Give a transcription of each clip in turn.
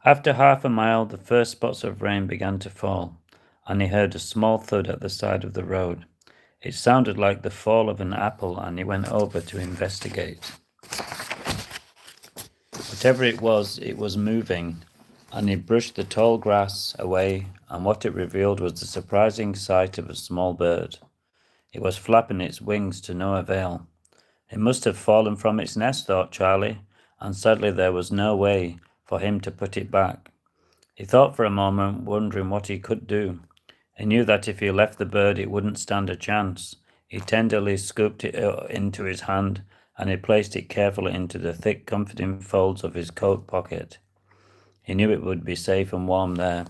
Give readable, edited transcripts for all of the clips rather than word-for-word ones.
After half a mile, the first spots of rain began to fall, and he heard a small thud at the side of the road. It sounded like the fall of an apple, and he went over to investigate. Whatever it was moving, and he brushed the tall grass away, and what it revealed was the surprising sight of a small bird. It was flapping its wings to no avail. It must have fallen from its nest, thought Charlie, and sadly there was no way for him to put it back. He thought for a moment, wondering what he could do. He knew that if he left the bird it wouldn't stand a chance. He tenderly scooped it into his hand, and he placed it carefully into the thick, comforting folds of his coat pocket. He knew it would be safe and warm there.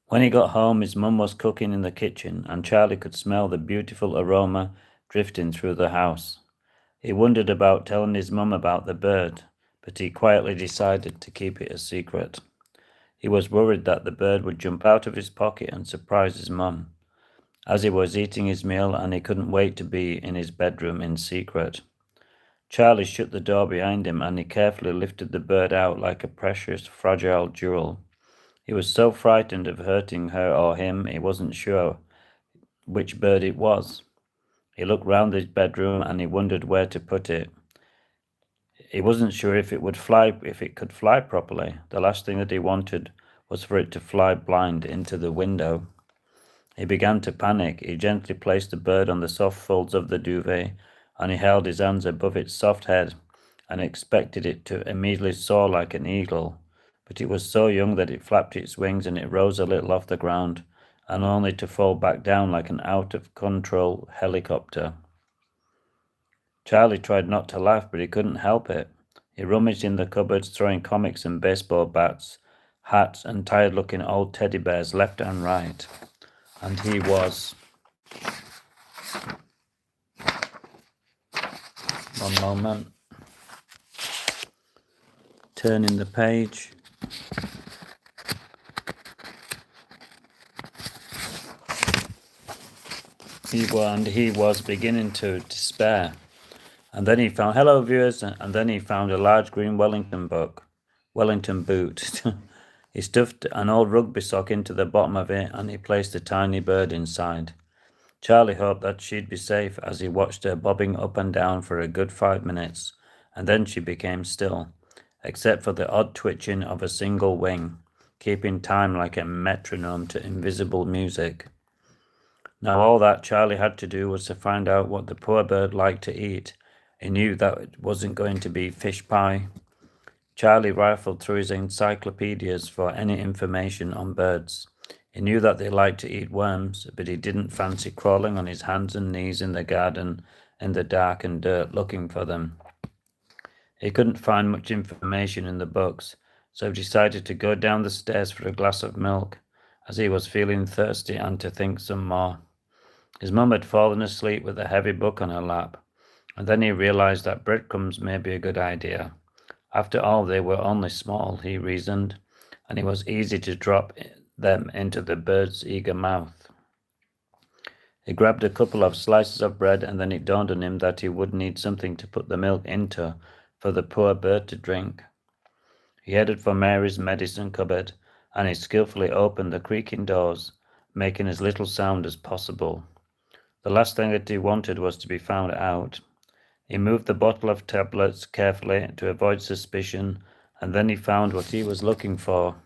When he got home, his mum was cooking in the kitchen, and Charlie could smell the beautiful aroma drifting through the house. He wondered about telling his mum about the bird, but he quietly decided to keep it a secret. He was worried that the bird would jump out of his pocket and surprise his mum, as he was eating his meal, and he couldn't wait to be in his bedroom in secret. Charlie shut the door behind him, and he carefully lifted the bird out like a precious, fragile jewel. He was so frightened of hurting her or him, he wasn't sure which bird it was. He looked round his bedroom and he wondered where to put it. He wasn't sure if it could fly properly. The last thing that he wanted was for it to fly blind into the window. He began to panic. He gently placed the bird on the soft folds of the duvet, and he held his hands above its soft head and expected it to immediately soar like an eagle. But it was so young that it flapped its wings and it rose a little off the ground, and only to fall back down like an out-of-control helicopter. Charlie tried not to laugh, but he couldn't help it. He rummaged in the cupboards, throwing comics and baseball bats, hats, and tired-looking old teddy bears left and right. And he was... One moment. Turning the page. He was beginning to despair. And then he found, hello viewers, and then he found a large green Wellington boot. He stuffed an old rugby sock into the bottom of it, and he placed the tiny bird inside. Charlie hoped that she'd be safe as he watched her bobbing up and down for a good 5 minutes, and then she became still, except for the odd twitching of a single wing, keeping time like a metronome to invisible music. Now all that Charlie had to do was to find out what the poor bird liked to eat. He knew that it wasn't going to be fish pie. Charlie rifled through his encyclopedias for any information on birds. He knew that they liked to eat worms, but he didn't fancy crawling on his hands and knees in the garden in the dark and dirt looking for them. He couldn't find much information in the books, so he decided to go down the stairs for a glass of milk, as he was feeling thirsty and to think some more. His mum had fallen asleep with a heavy book on her lap, and then he realized that breadcrumbs may be a good idea. After all, they were only small, he reasoned, and it was easy to drop them into the bird's eager mouth. He grabbed a couple of slices of bread, and then it dawned on him that he would need something to put the milk into for the poor bird to drink. He headed for Mary's medicine cupboard, and he skillfully opened the creaking doors, making as little sound as possible. The last thing that he wanted was to be found out. He moved the bottle of tablets carefully to avoid suspicion, and then he found what he was looking for.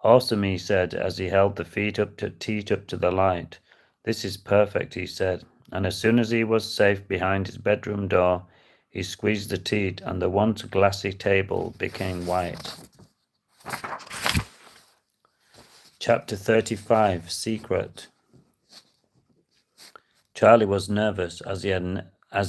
Awesome, he said, as he held the teat up to the light. This is perfect, he said, and as soon as he was safe behind his bedroom door, he squeezed the teat, and the once glassy table became white. Chapter 35, Secret. Charlie was nervous as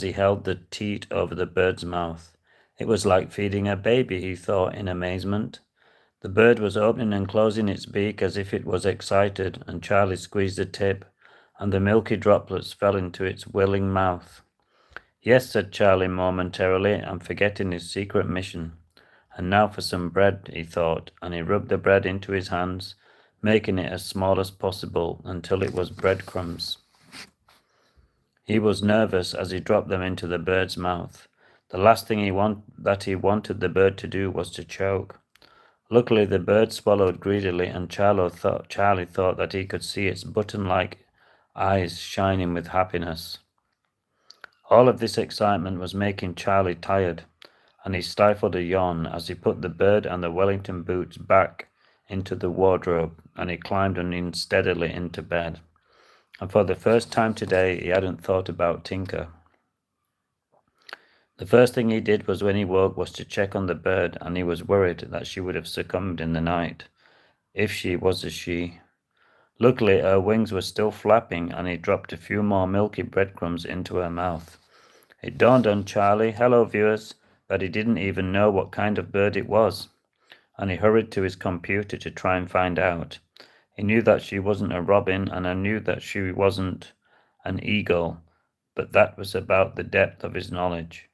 he held the teat over the bird's mouth. It was like feeding a baby, he thought in amazement. The bird was opening and closing its beak as if it was excited, and Charlie squeezed the tip, and the milky droplets fell into its willing mouth. Yes, said Charlie momentarily, and forgetting his secret mission. And now for some bread, he thought, and he rubbed the bread into his hands, making it as small as possible until it was breadcrumbs. He was nervous as he dropped them into the bird's mouth. The last thing he wanted the bird to do was to choke. Luckily, the bird swallowed greedily, and Charlie thought that he could see its button-like eyes shining with happiness. All of this excitement was making Charlie tired, and he stifled a yawn as he put the bird and the Wellington boots back into the wardrobe, and he climbed unsteadily into bed. And for the first time today, he hadn't thought about Tinker. The first thing he did when he woke was to check on the bird, and he was worried that she would have succumbed in the night, if she was a she. Luckily, her wings were still flapping, and he dropped a few more milky breadcrumbs into her mouth. It dawned on Charlie, hello viewers, that he didn't even know what kind of bird it was, and he hurried to his computer to try and find out. He knew that she wasn't a robin, and I knew that she wasn't an eagle, but that was about the depth of his knowledge.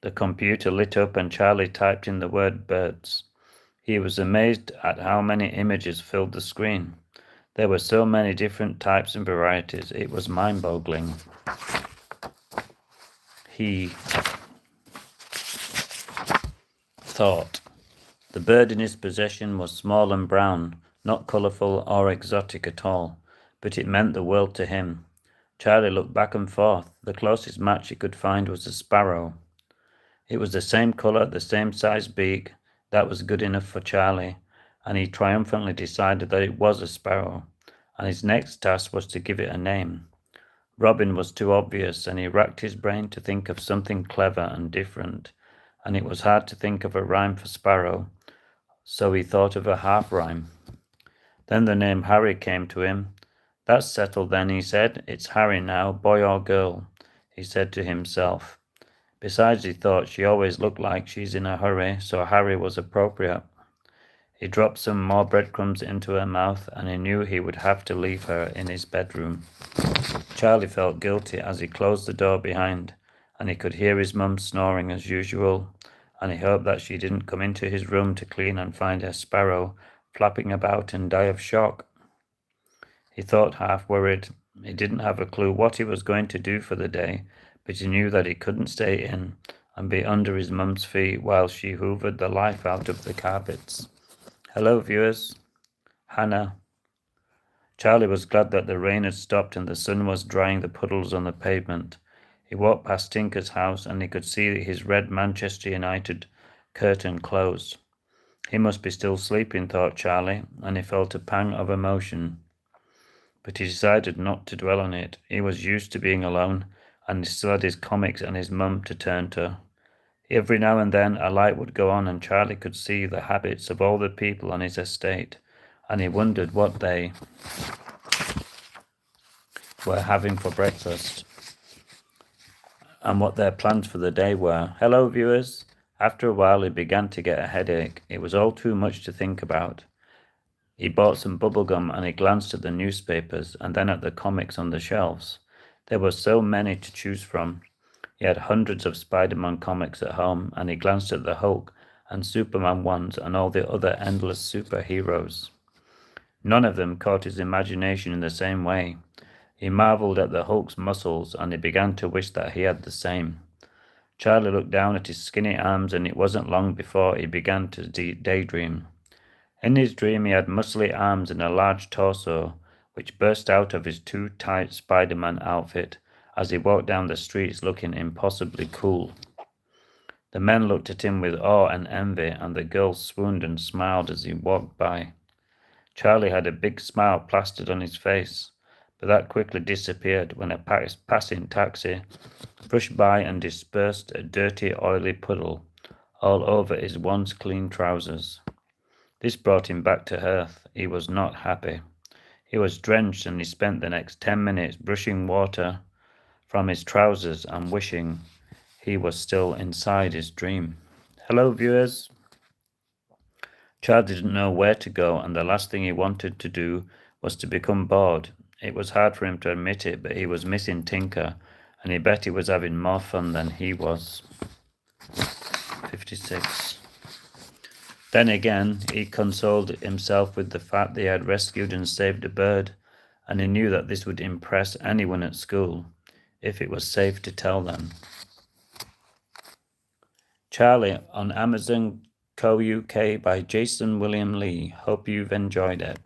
The computer lit up and Charlie typed in the word birds. He was amazed at how many images filled the screen. There were so many different types and varieties, it was mind-boggling. He thought. The bird in his possession was small and brown, not colourful or exotic at all, but it meant the world to him. Charlie looked back and forth. The closest match he could find was a sparrow. It was the same colour, the same size beak. That was good enough for Charlie, and he triumphantly decided that it was a sparrow, and his next task was to give it a name. Robin was too obvious, and he racked his brain to think of something clever and different, and it was hard to think of a rhyme for sparrow, so he thought of a half-rhyme. Then the name Harry came to him. That's settled then, he said. It's Harry now, boy or girl, he said to himself. Besides, he thought, she always looked like she's in a hurry, so Harry was appropriate. He dropped some more breadcrumbs into her mouth, and he knew he would have to leave her in his bedroom. Charlie felt guilty as he closed the door behind, and he could hear his mum snoring as usual, and he hoped that she didn't come into his room to clean and find her sparrow flapping about and die of shock. He thought, half worried. He didn't have a clue what he was going to do for the day, but he knew that he couldn't stay in and be under his mum's feet while she hoovered the life out of the carpets. Hello, viewers. Hannah. Charlie was glad that the rain had stopped and the sun was drying the puddles on the pavement. He walked past Tinker's house and he could see his red Manchester United curtain closed. He must be still sleeping, thought Charlie, and he felt a pang of emotion. But he decided not to dwell on it. He was used to being alone, and he still had his comics and his mum to turn to. Every now and then a light would go on and Charlie could see the habits of all the people on his estate, and he wondered what they were having for breakfast and what their plans for the day were. Hello, viewers. After a while he began to get a headache. It was all too much to think about. He bought some bubblegum and he glanced at the newspapers and then at the comics on the shelves. There were so many to choose from. He had hundreds of Spider-Man comics at home, and he glanced at the Hulk and Superman ones and all the other endless superheroes. None of them caught his imagination in the same way. He marveled at the Hulk's muscles, and he began to wish that he had the same. Charlie looked down at his skinny arms, and it wasn't long before he began to daydream. In his dream he had muscly arms and a large torso, which burst out of his too tight Spider-Man outfit as he walked down the streets looking impossibly cool. The men looked at him with awe and envy, and the girls swooned and smiled as he walked by. Charlie had a big smile plastered on his face, but that quickly disappeared when a passing taxi brushed by and dispersed a dirty, oily puddle all over his once clean trousers. This brought him back to earth. He was not happy. He was drenched, and he spent the next 10 minutes brushing water from his trousers and wishing he was still inside his dream. Hello, viewers. Charlie didn't know where to go, and the last thing he wanted to do was to become bored. It was hard for him to admit it, but he was missing Tinker, and he bet he was having more fun than he was. 56. Then again, he consoled himself with the fact that he had rescued and saved a bird, and he knew that this would impress anyone at school, if it was safe to tell them. Charlie on Amazon Co UK by Jason William Lee. Hope you've enjoyed it.